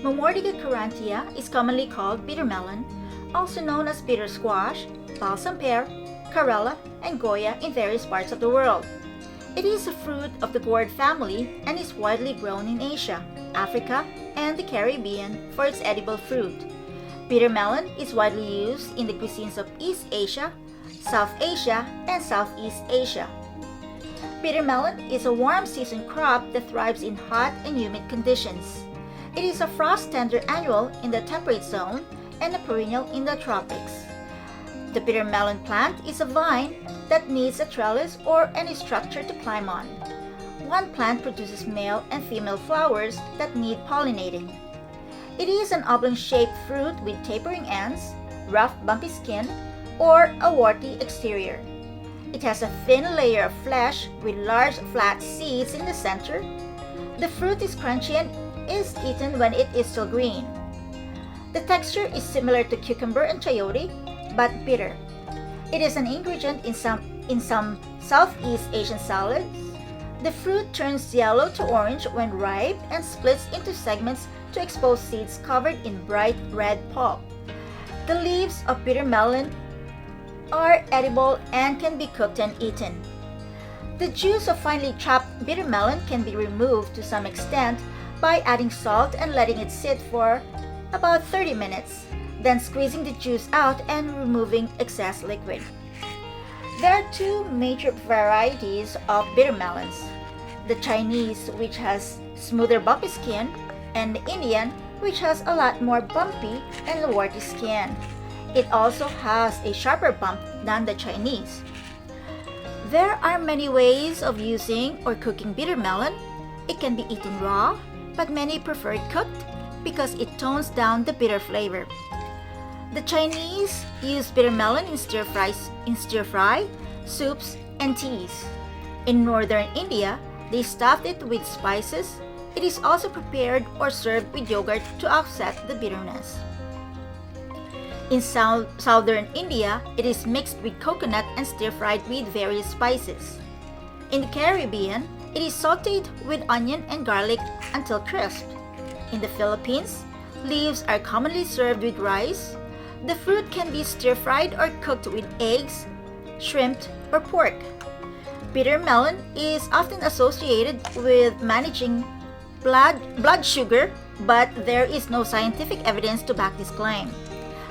Mamordiga carrantia is commonly called bitter melon, also known as bitter squash, balsam-pear, karela, and goya in various parts of the world. It is a fruit of the gourd family and is widely grown in Asia, Africa, and the Caribbean for its edible fruit. Bitter melon is widely used in the cuisines of East Asia, South Asia, and Southeast Asia. Bitter melon is a warm season crop that thrives in hot and humid conditions. It is a frost-tender annual in the temperate zone and a perennial in the tropics. The bitter melon plant is a vine that needs a trellis or any structure to climb on. One plant produces male and female flowers that need pollinating. It is an oblong-shaped fruit with tapering ends, rough bumpy skin, or a warty exterior. It has a thin layer of flesh with large flat seeds in the center. The fruit is crunchy and is eaten when it is still green. The texture is similar to cucumber and chayote, but bitter. It is an ingredient in some Southeast Asian salads. The fruit turns yellow to orange when ripe and splits into segments to expose seeds covered in bright red pulp. The leaves of bitter melon are edible and can be cooked and eaten. The juice of finely chopped bitter melon can be removed to some extent by adding salt and letting it sit for about 30 minutes, then squeezing the juice out and removing excess liquid. There are two major varieties of bitter melons: the Chinese, which has smoother bumpy skin, and the Indian, which has a lot more bumpy and warty skin. It also has a sharper bump than the Chinese. There are many ways of using or cooking bitter melon. It can be eaten raw, but many prefer it cooked because it tones down the bitter flavor. The Chinese use bitter melon in stir fry, soups, and teas. In northern India, they stuffed it with spices. It is also prepared or served with yogurt to offset the bitterness. In southern India, it is mixed with coconut and stir-fried with various spices. In the Caribbean, it is sautéed with onion and garlic until crisp. In the Philippines, leaves are commonly served with rice. The fruit can be stir-fried or cooked with eggs, shrimp, or pork. Bitter melon is often associated with managing blood sugar, but there is no scientific evidence to back this claim.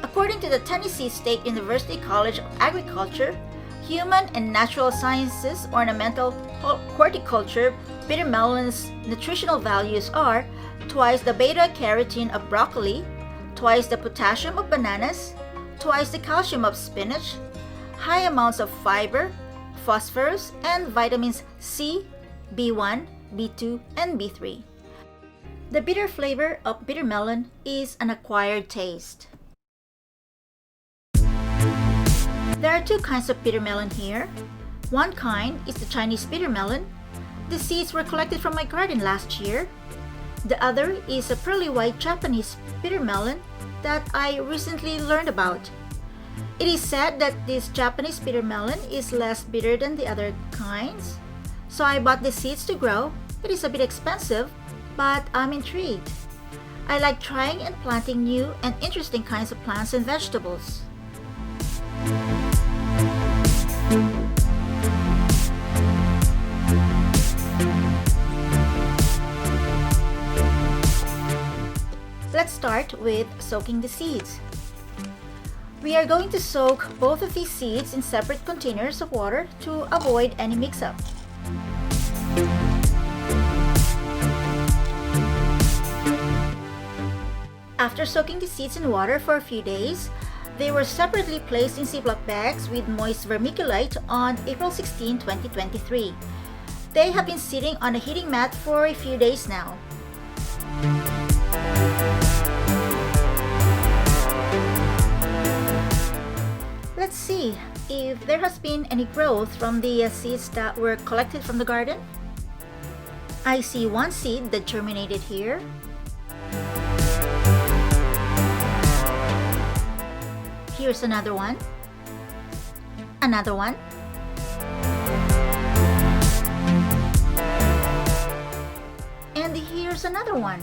According to the Tennessee State University College of Agriculture, Human and Natural Sciences Ornamental Horticulture, bitter melon's nutritional values are twice the beta-carotene of broccoli, twice the potassium of bananas, twice the calcium of spinach, high amounts of fiber, phosphorus, and vitamins C, B1, B2, and B3. The bitter flavor of bitter melon is an acquired taste. There are two kinds of bitter melon here. One kind is the Chinese bitter melon. The seeds were collected from my garden last year. The other is a pearly white Japanese bitter melon that I recently learned about. It is said that this Japanese bitter melon is less bitter than the other kinds, so I bought the seeds to grow. It is a bit expensive, but I'm intrigued. I like trying and planting new and interesting kinds of plants and vegetables. Let's start with soaking the seeds. We are going to soak both of these seeds in separate containers of water to avoid any mix-up. After soaking the seeds in water for a few days, they were separately placed in Ziploc bags with moist vermiculite on April 16, 2023. They have been sitting on a heating mat for a few days now. Let's see if there has been any growth from the seeds that were collected from the garden. I see one seed that germinated here. Here's another one. Another one. And here's another one.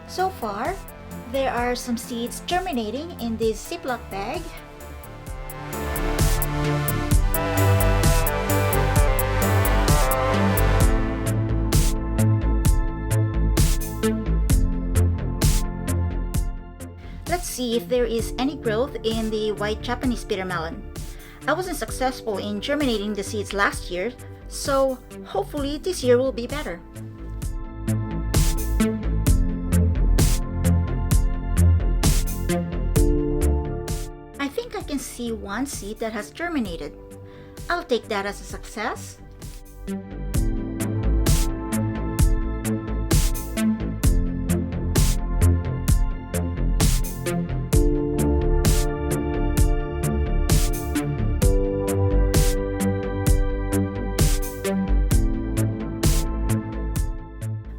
So far, there are some seeds germinating in this Ziploc bag. Let's see if there is any growth in the white Japanese bitter melon. I wasn't successful in germinating the seeds last year, so hopefully this year will be better. I think I can see one seed that has germinated. I'll take that as a success.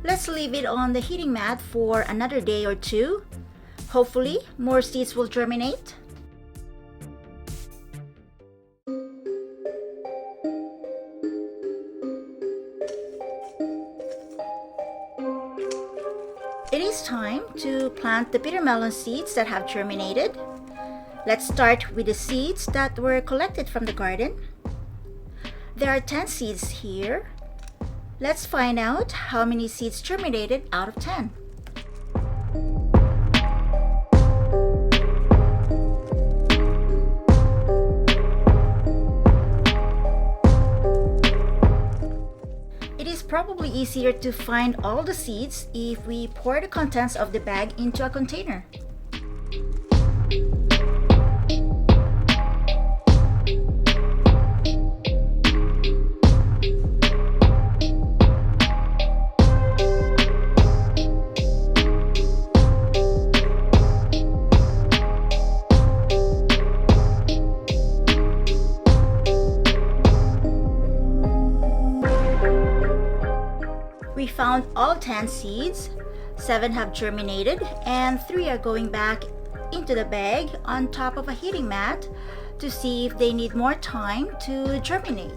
Let's leave it on the heating mat for another day or two. Hopefully, more seeds will germinate. It is time to plant the bitter melon seeds that have germinated. Let's start with the seeds that were collected from the garden. There are 10 seeds here. Let's find out how many seeds germinated out of 10. It is probably easier to find all the seeds if we pour the contents of the bag into a container. We found all 10 seeds, 7 have germinated, and 3 are going back into the bag on top of a heating mat to see if they need more time to germinate.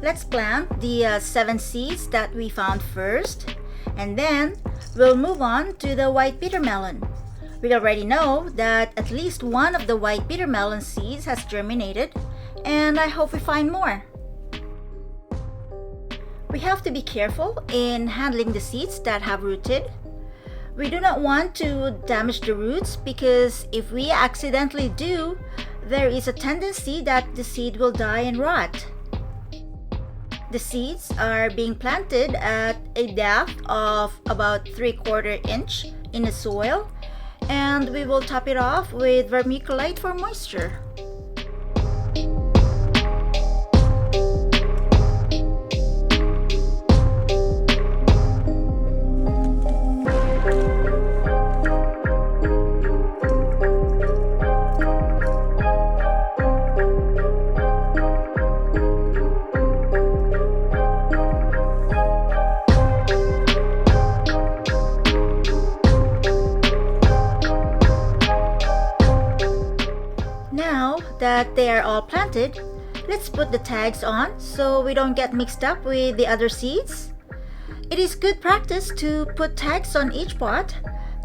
Let's plant the 7 seeds that we found first, and then we'll move on to the white bitter melon. We already know that at least one of the white bitter melon seeds has germinated, and I hope we find more. We have to be careful in handling the seeds that have rooted. We do not want to damage the roots because if we accidentally do, there is a tendency that the seed will die and rot. The seeds are being planted at a depth of about 3/4 inch in the soil, and we will top it off with vermiculite for moisture. Now that they are all planted, let's put the tags on so we don't get mixed up with the other seeds. It is good practice to put tags on each pot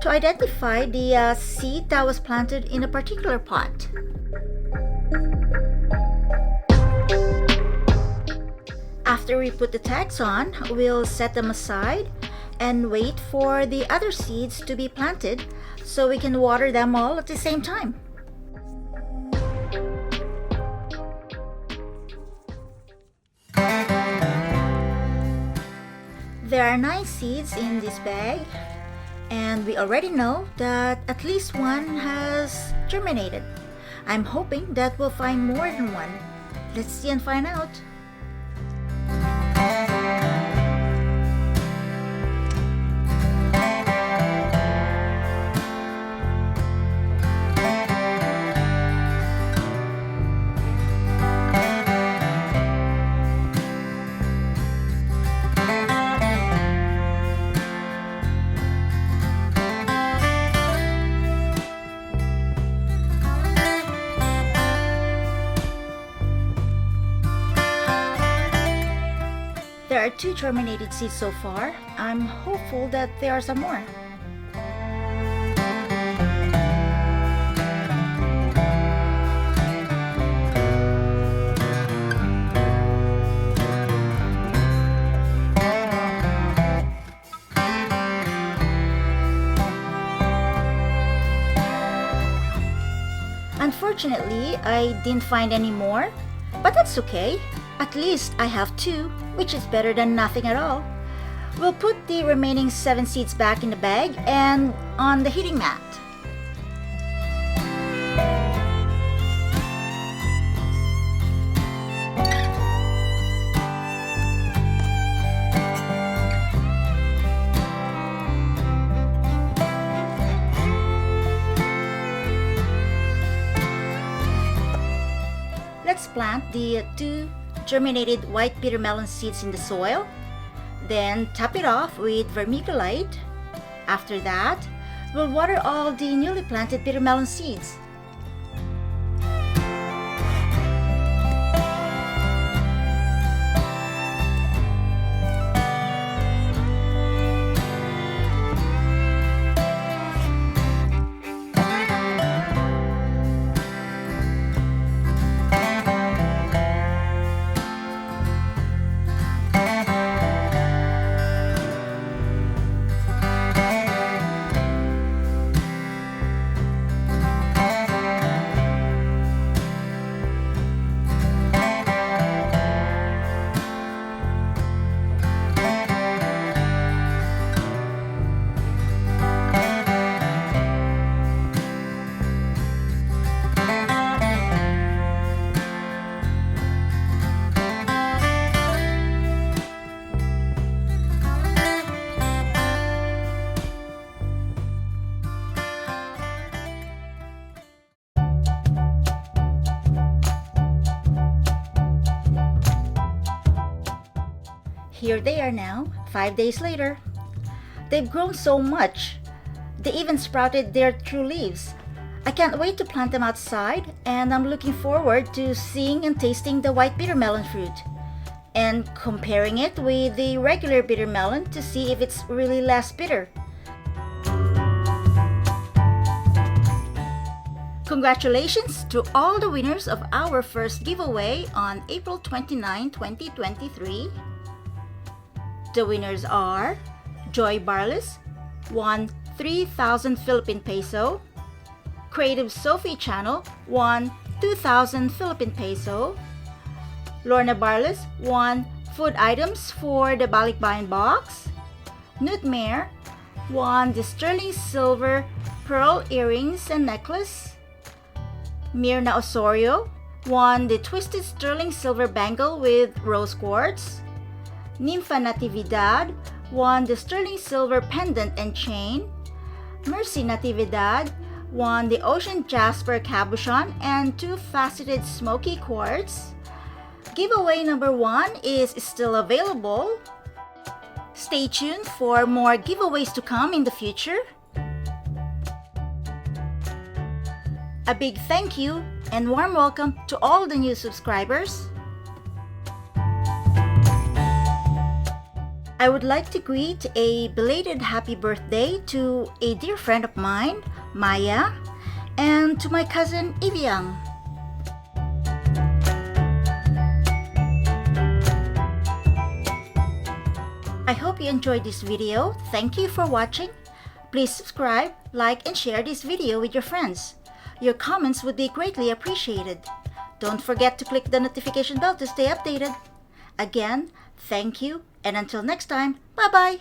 to identify the seed that was planted in a particular pot. After we put the tags on, we'll set them aside and wait for the other seeds to be planted so we can water them all at the same time. There are 9 seeds in this bag, and we already know that at least one has germinated. I'm hoping that we'll find more than one. Let's see and find out. There are 2 germinated seeds so far. I'm hopeful that there are some more. Unfortunately, I didn't find any more, but that's okay. At least I have 2, which is better than nothing at all. We'll put the remaining 7 seeds back in the bag and on the heating mat. Let's plant the 2 germinated white bitter melon seeds in the soil. Then top it off with vermiculite. After that, we'll water all the newly planted bitter melon seeds. Here they are now, 5 days later. They've grown so much. They even sprouted their true leaves. I can't wait to plant them outside, and I'm looking forward to seeing and tasting the white bitter melon fruit and comparing it with the regular bitter melon to see if it's really less bitter. Congratulations to all the winners of our first giveaway on April 29, 2023. The winners are Joy Barlis, won 3,000 Philippine peso. Creative Sophie channel won 2,000 Philippine peso. Lorna Barllis won food items for the Balikbayan box. Nootmare won the sterling silver pearl earrings and necklace. Mirna Osorio won the twisted sterling silver bangle with rose quartz. Nympha Natividad won the sterling silver pendant and chain. Mercy Natividad won the ocean jasper cabochon and 2 faceted smoky quartz. Giveaway number 1 is still available. Stay tuned for more giveaways to come in the future. A big thank you and warm welcome to all the new subscribers. I would like to greet a belated happy birthday to a dear friend of mine, Maya, and to my cousin, Ibiang. I hope you enjoyed this video. Thank you for watching. Please subscribe, like, and share this video with your friends. Your comments would be greatly appreciated. Don't forget to click the notification bell to stay updated. Again, thank you, and until next time, bye-bye!